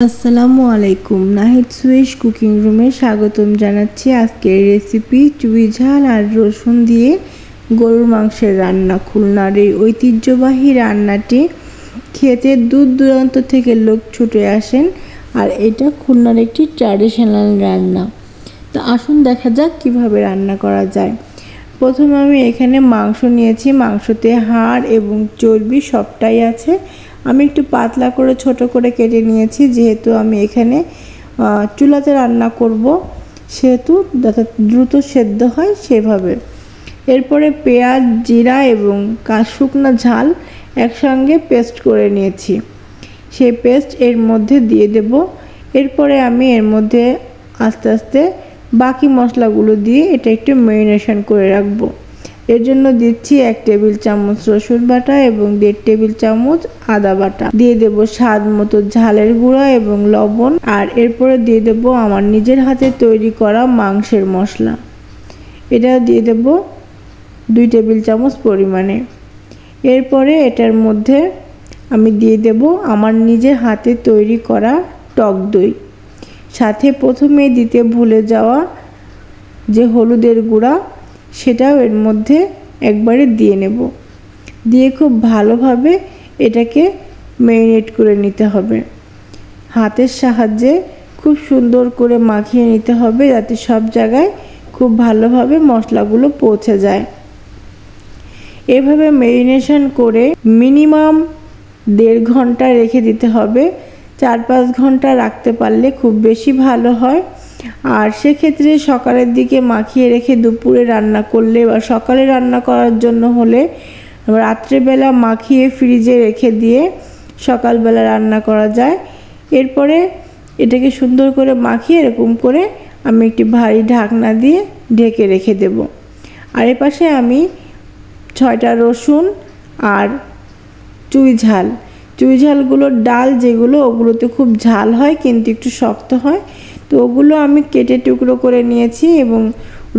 আসসালামু আলাইকুম, Nahid Swiss cooking রুমে স্বাগতম জানাচ্ছি। আজকের রেসিপি চুই ঝাল আর রসুন দিয়ে গরুর মাংসের রান্না। খুলনার এই ঐতিহ্যবাহী রান্নাটি খেতে দূর দূরান্ত থেকে লোক ছুটে আসেন, আর এটা খুলনার একটি ট্র্যাডিশনাল রান্না। তো আসুন দেখা যাক কিভাবে রান্না করা যায়। প্রথমে আমি এখানে মাংস নিয়েছি, মাংসতে হাড় এবং চর্বি সবটাই আছে। আমি একটু পাতলা করে ছোট করে কেটে নিয়েছি, যেহেতু আমি এখানে চুলাতে রান্না করব, সেহেতু যাতে দ্রুত সেদ্ধ হয় সেভাবে। এরপরে পেঁয়াজ, জিরা এবং শুকনো ঝাল একসঙ্গে পেস্ট করে নিয়েছি, সেই পেস্ট এর মধ্যে দিয়ে দেব। এরপরে আমি এর মধ্যে আস্তে আস্তে বাকি মশলাগুলো দিয়ে এটা একটু ম্যারিনেশন করে রাখবো। এর জন্য দিচ্ছি 1 টেবিল চামচ রসুন বাটা এবং 1.5 টেবিল চামচ আদা বাটা। দিয়ে দেব স্বাদ মতো ঝালের গুঁড়া এবং লবণ, আর এরপরে দিয়ে দেব আমার নিজের হাতে তৈরি করা মাংসের মশলা। এটা দিয়ে দেব 2 টেবিল চামচ পরিমাণে। এরপরে এটার মধ্যে আমি দিয়ে দেব আমার নিজের হাতে তৈরি করা টক দই। সাথে প্রথমে দিতে ভুলে যাওয়া যে হলুদের গুঁড়া, সেটাও এর মধ্যে একবারে দিয়ে নেব। দিয়ে খুব ভালোভাবে এটাকে ম্যারিনেট করে নিতে হবে। হাতের সাহায্যে খুব সুন্দর করে মাখিয়ে নিতে হবে, যাতে সব জায়গায় খুব ভালোভাবে মশলাগুলো পৌঁছে যায়। এভাবে ম্যারিনেশন করে মিনিমাম 1.5 ঘন্টা রেখে দিতে হবে। 4-5 ঘন্টা রাখতে পারলে খুব বেশি ভালো হয়। আর সেক্ষেত্রে সকালের দিকে মাখিয়ে রেখে দুপুরে রান্না করলে বা সকালে রান্না করার জন্য হলে রাত্রেবেলা মাখিয়ে ফ্রিজে রেখে দিয়ে সকালবেলা রান্না করা যায়। এরপরে এটাকে সুন্দর করে মাখিয়ে এরকম করে আমি একটি ভারী ঢাকনা দিয়ে ঢেকে রেখে দেব। আর এর পাশে আমি 6টা রসুন আর চুই ঝালগুলোর ডাল যেগুলো, ওগুলোতে খুব ঝাল হয় কিন্তু একটু শক্ত হয়, তো ওগুলো আমি কেটে টুকরো করে নিয়েছি এবং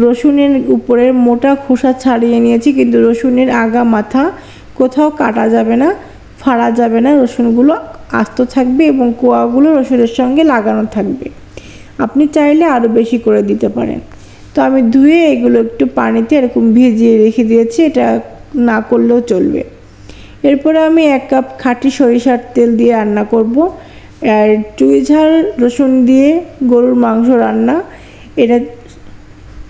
রসুনের উপরের মোটা খোসা ছাড়িয়ে নিয়েছি। কিন্তু রসুনের আগা মাথা কোথাও কাটা যাবে না, ফাড়া যাবে না, রসুনগুলো আস্ত থাকবে এবং কোয়াগুলো রসুনের সঙ্গে লাগানো থাকবে। আপনি চাইলে আরও বেশি করে দিতে পারেন। তো আমি ধুয়ে এগুলো একটু পানিতে এরকম ভিজিয়ে রেখে দিয়েছি, এটা না করলেও চলবে। এরপরে আমি 1 কাপ খাঁটি সরিষার তেল দিয়ে রান্না করব। আর চুই ঝাল রসুন দিয়ে গরুর মাংস রান্না, এটা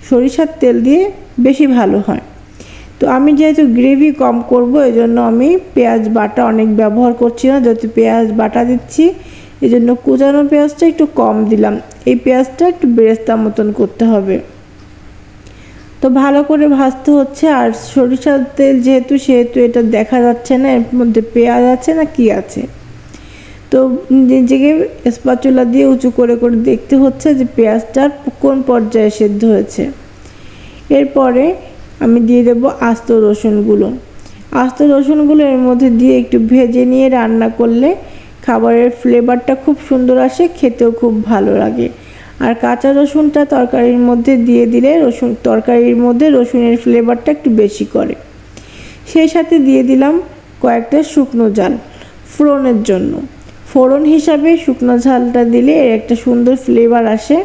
সরিষার তেল দিয়ে বেশি ভালো হয়। তো আমি যেহেতু গ্রেভি কম করব, এজন্য আমি পেঁয়াজ বাটা অনেক ব্যবহার করছি না, যেহেতু পেঁয়াজ বাটা দিচ্ছি এজন্য কুচানো পেঁয়াজটা একটু কম দিলাম। এই পেঁয়াজটা একটু বেরেস্তা মতন করতে হবে। তো ভালো করে ভাজতে হচ্ছে। আর সরিষার তেল যেহেতু, সেহেতু এটা দেখা যাচ্ছে না এর মধ্যে পেঁয়াজ আছে না কি আছে। তো নিজেকে স্প্যাচুলা দিয়ে উঁচু করে করে দেখতে হচ্ছে যে পেঁয়াজটার কোন পর্যায়ে সেদ্ধ হয়েছে। এরপরে আমি দিয়ে দেব আস্ত রসুনগুলো এর মধ্যে দিয়ে একটু ভেজে নিয়ে রান্না করলে খাবারের ফ্লেভারটা খুব সুন্দর আসে, খেতেও খুব ভালো লাগে। আর কাঁচা রসুনটা তরকারির মধ্যে দিয়ে দিলে তরকারির মধ্যে রসুনের ফ্লেভারটা একটু বেশি করে। সেই সাথে দিয়ে দিলাম কয়েকটা শুকনো ঝাল ফোড়নের জন্য। ফোড়ন হিসাবে শুকনো ঝালটা দিলে এর একটা সুন্দর ফ্লেভার আসে।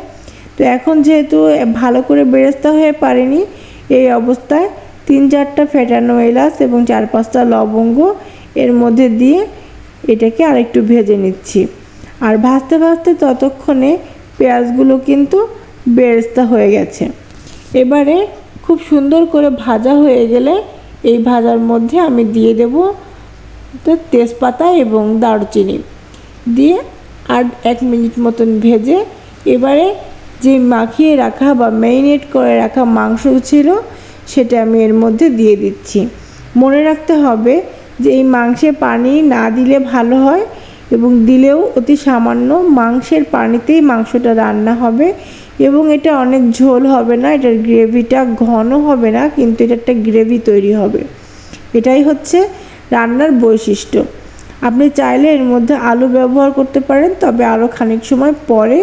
তো এখন যেহেতু ভালো করে বেরেস্তা হয়ে পারেনি, এই অবস্থায় 3-4টা ফেটানো এলাচ এবং 4-5টা লবঙ্গ এর মধ্যে দিয়ে এটাকে আরেকটু ভেজে নিচ্ছি। আর ভাজতে ভাজতে ততক্ষণে পেঁয়াজগুলো কিন্তু বেরেস্তা হয়ে গেছে। এবারে খুব সুন্দর করে ভাজা হয়ে গেলে এই ভাজার মধ্যে আমি দিয়ে দেব তেজপাতা এবং দারুচিনি দিয়ে আর 1 মিনিট মতন ভেজে এবারে যে মাখিয়ে রাখা বা ম্যারিনেট করে রাখা মাংস ছিল সেটা আমি এর মধ্যে দিয়ে দিচ্ছি। মনে রাখতে হবে যে এই মাংসে পানি না দিলে ভালো হয়, এবং দিলেও অতি সামান্য মাংসের পানিতেই মাংসটা রান্না হবে এবং এটা অনেক ঝোল হবে না, এটার গ্রেভিটা ঘন হবে না, কিন্তু এটা একটা গ্রেভি তৈরি হবে। এটাই হচ্ছে রান্নার বৈশিষ্ট্য। আপনি চাইলে এর মধ্যে আলু ব্যবহার করতে পারেন, তবে আরও খানিক সময় পরে,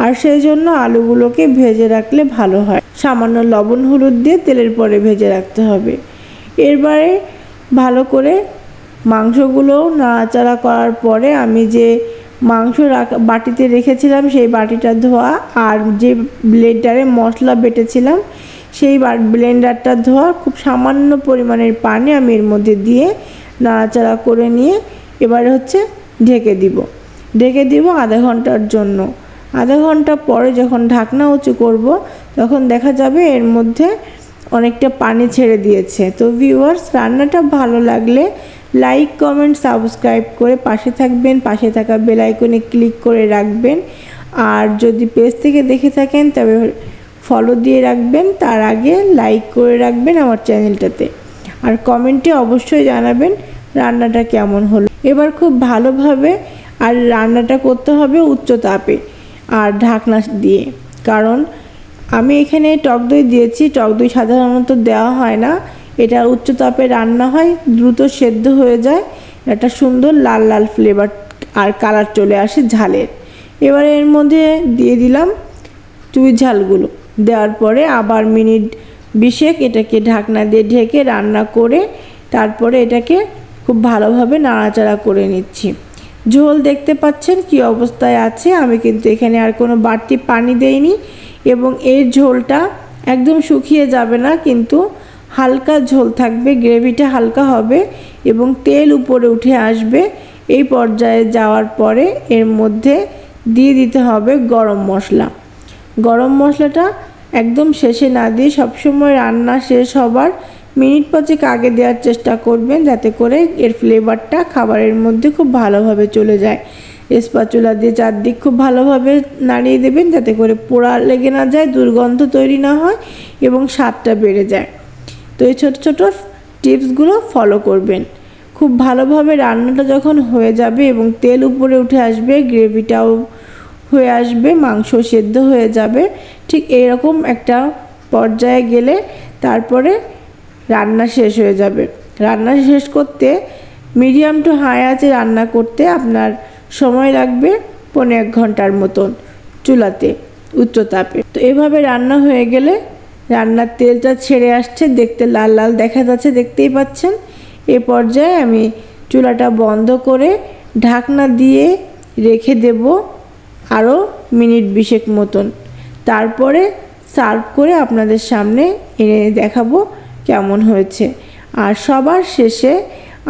আর সেই জন্য আলুগুলোকে ভেজে রাখলে ভালো হয়। সামান্য লবণ হলুদ দিয়ে তেলের পরে ভেজে রাখতে হবে। এরবারে ভালো করে মাংসগুলো নাড়াচাড়া করার পরে আমি যে মাংস বাটিতে রেখেছিলাম সেই বাটিটা ধোয়া, আর যে ব্লেন্ডারে মশলা বেটেছিলাম সেই ব্লেন্ডারটা ধোয়া। খুব সামান্য পরিমাণের পানি আমি এর মধ্যে দিয়ে নাড়াচাড়া করে নিয়ে এবারে হচ্ছে ঢেকে দিব আধা ঘন্টার জন্য। আধা ঘন্টা পরে যখন ঢাকনা উঁচু করব তখন দেখা যাবে এর মধ্যে অনেকটা পানি ছেড়ে দিয়েছে। তো ভিউয়ার্স, রান্নাটা ভালো লাগলে লাইক, কমেন্ট, সাবস্ক্রাইব করে পাশে থাকবেন, পাশে থাকা বেল আইকনে ক্লিক করে রাখবেন। আর যদি পেজ থেকে দেখে থাকেন তবে ফলো দিয়ে রাখবেন, তার আগে লাইক করে রাখবেন আমার চ্যানেলটাতে। আর কমেন্টে অবশ্যই জানাবেন রান্নাটা কেমন হলো। এবার খুব ভালোভাবে আর রান্নাটা করতে হবে উচ্চ তাপে আর ঢাকনা দিয়ে, কারণ আমি এখানে টক দই দিয়েছি। টক দই সাধারণত দেওয়া হয় না, এটা উচ্চ তাপে রান্না হয়, দ্রুত সেদ্ধ হয়ে যায়, একটা সুন্দর লাল লাল ফ্লেভার আর কালার চলে আসে ঝালের। এবারে এর মধ্যে দিয়ে দিলাম চুই ঝালগুলো। দেওয়ার পরে আবার মিনিট 20 এটাকে ঢাকনা দিয়ে ঢেকে রান্না করে তারপরে এটাকে খুব ভালোভাবে নাড়াচাড়া করে নিচ্ছি। ঝোল দেখতে পাচ্ছেন কি অবস্থায় আছে। আমি কিন্তু এখানে আর কোনো বাড়তি পানি দেইনি এবং এর ঝোলটা একদম শুকিয়ে যাবে না, কিন্তু হালকা ঝোল থাকবে, গ্রেভিটা হালকা হবে এবং তেল উপরে উঠে আসবে। এই পর্যায়ে যাওয়ার পরে এর মধ্যে দিয়ে দিতে হবে গরম মশলা। গরম মশলাটা একদম শেষে না দিয়ে সবসময় রান্না শেষ হবার মিনিট 5 আগে দেওয়ার চেষ্টা করবেন, যাতে করে এর ফ্লেভারটা খাবারের মধ্যে খুব ভালোভাবে চলে যায়। স্প্যাচুলা দিয়ে চারদিক খুব ভালোভাবে নাড়িয়ে দেবেন, যাতে করে পোড়া লেগে না যায়, দুর্গন্ধ তৈরি না হয় এবং স্বাদটা বেড়ে যায়। তো এই ছোট ছোট টিপসগুলো ফলো করবেন। খুব ভালোভাবে রান্নাটা যখন হয়ে যাবে এবং তেল উপরে উঠে আসবে, গ্রেভিটাও হয়ে আসবে, মাংস সেদ্ধ হয়ে যাবে, ঠিক এরকম একটা পর্যায়ে গেলে তারপরে রান্না শেষ হয়ে যাবে। রান্না শেষ করতে মিডিয়াম টু হাই আঁচে রান্না করতে আপনার সময় লাগবে 1.5 ঘন্টার মতন চুলাতে উচ্চ তাপে। তো এভাবে রান্না হয়ে গেলে রান্নার তেলটা ছেড়ে আসছে, দেখতে লাল লাল দেখা যাচ্ছে, দেখতেই পাচ্ছেন। এ পর্যায়ে আমি চুলাটা বন্ধ করে ঢাকনা দিয়ে রেখে দেব আরও মিনিট 20 মতন। তারপরে সার্ভ করে আপনাদের সামনে এনে দেখাবো কেমন হয়েছে। আর সবার শেষে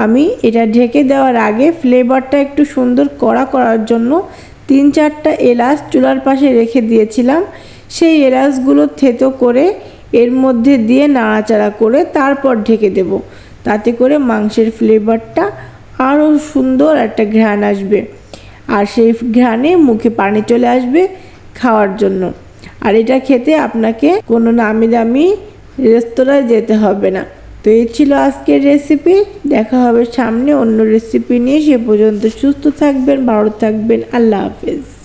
আমি এটা ঢেকে দেওয়ার আগে ফ্লেভারটা একটু সুন্দর করার জন্য 3-4টা এলাচ চুলার পাশে রেখে দিয়েছিলাম। সেই এলাচগুলো থেতো করে এর মধ্যে দিয়ে নাড়াচাড়া করে তারপর ঢেকে দেব, তাতে করে মাংসের ফ্লেভারটা আরও সুন্দর একটা ঘ্রাণ আসবে, আর সেই ঘ্রাণে মুখে পানি চলে আসবে খাওয়ার জন্য। আর এটা খেতে আপনাকে কোনো নামি দামি রেস্তোরাঁয় যেতে হবে না। তো এই ছিল আজকের রেসিপি। দেখা হবে সামনে অন্য রেসিপি নিয়ে। সে পর্যন্ত সুস্থ থাকবেন, ভালো থাকবেন। আল্লাহ হাফেজ।